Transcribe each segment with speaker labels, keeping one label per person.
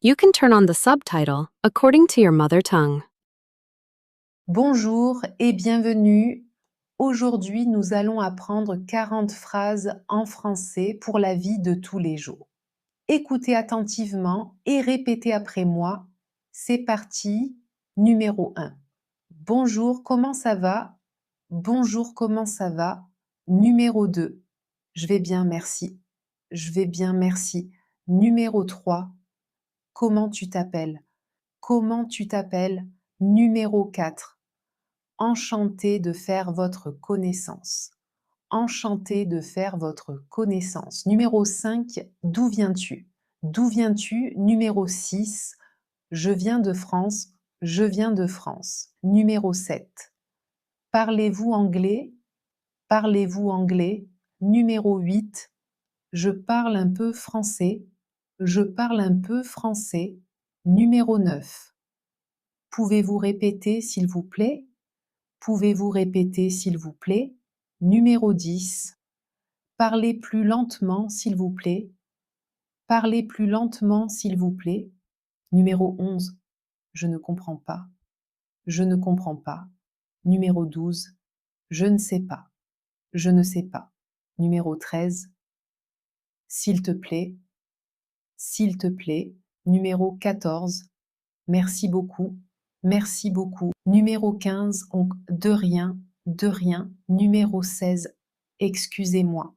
Speaker 1: You can turn on the subtitle according to your mother tongue.
Speaker 2: Bonjour et bienvenue. Aujourd'hui, nous allons apprendre 40 phrases en français pour la vie de tous les jours. Écoutez attentivement et répétez après moi. C'est parti. Numéro 1. Bonjour, comment ça va? Bonjour, comment ça va? Numéro 2. Je vais bien, merci. Je vais bien, merci. Numéro 3. Comment tu t'appelles? Comment tu t'appelles? Numéro 4. Enchanté de faire votre connaissance. Enchanté de faire votre connaissance. Numéro 5, d'où viens-tu? D'où viens-tu? Numéro 6, je viens de France. Je viens de France. Numéro 7, parlez-vous anglais? Parlez-vous anglais? Numéro 8, je parle un peu français. Je parle un peu français. Numéro 9, pouvez-vous répéter s'il vous plaît? Pouvez-vous répéter s'il vous plaît? Numéro 10. Parlez plus lentement s'il vous plaît. Parlez plus lentement s'il vous plaît. Numéro 11. Je ne comprends pas. Je ne comprends pas. Numéro 12. Je ne sais pas. Je ne sais pas. Numéro 13. S'il te plaît. S'il te plaît. Numéro 14. Merci beaucoup. Merci beaucoup. Numéro 15, de rien, de rien. Numéro 16, excusez-moi,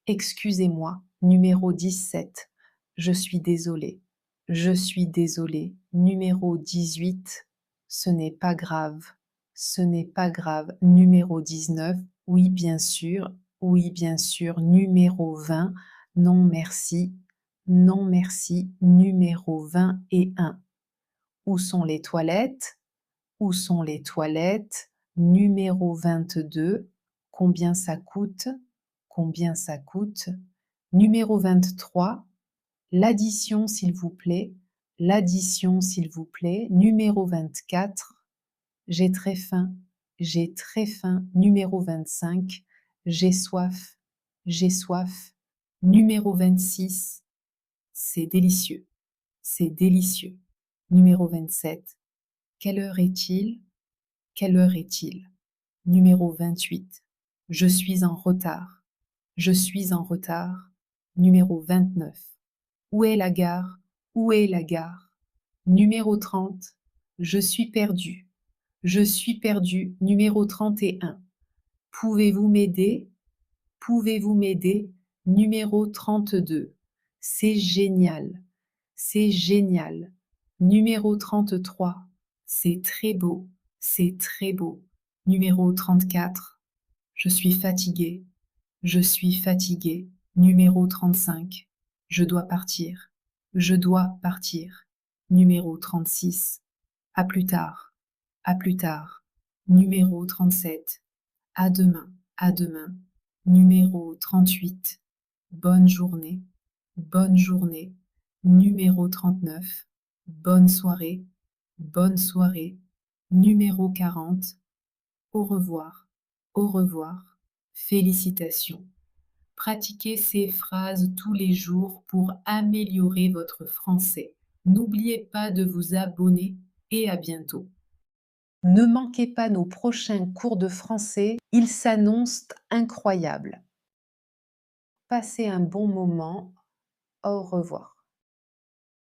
Speaker 2: excusez-moi. Numéro 17, je suis désolé, je suis désolé. Numéro 18, ce n'est pas grave, ce n'est pas grave. Numéro 19, oui bien sûr, oui bien sûr. Numéro 20, non merci, non merci. Numéro 21. Où sont les toilettes? Où sont les toilettes? Numéro 22. Combien ça coûte? Combien ça coûte? Numéro 23. L'addition, s'il vous plaît. L'addition, s'il vous plaît. Numéro 24. J'ai très faim. J'ai très faim. Numéro 25. J'ai soif. J'ai soif. Numéro 26. C'est délicieux. C'est délicieux. Numéro 27. Quelle heure est-il? Quelle heure est-il? Numéro 28. Je suis en retard. Je suis en retard. Numéro 29. Où est la gare? Où est la gare? Numéro 30. Je suis perdu. Je suis perdu. Numéro 31. Pouvez-vous m'aider? Pouvez-vous m'aider? Numéro 32. C'est génial. C'est génial. Numéro 33. C'est très beau. C'est très beau. Numéro 34. Je suis fatigué. Je suis fatigué. Numéro 35. Je dois partir. Je dois partir. Numéro 36. À plus tard. À plus tard. Numéro 37. À demain. À demain. Numéro 38. Bonne journée. Bonne journée. Numéro 39. Bonne soirée. Bonne soirée. Numéro 40. Au revoir. Au revoir. Félicitations. Pratiquez ces phrases tous les jours pour améliorer votre français. N'oubliez pas de vous abonner et à bientôt. Ne manquez pas nos prochains cours de français, ils s'annoncent incroyables. Passez un bon moment. Au revoir.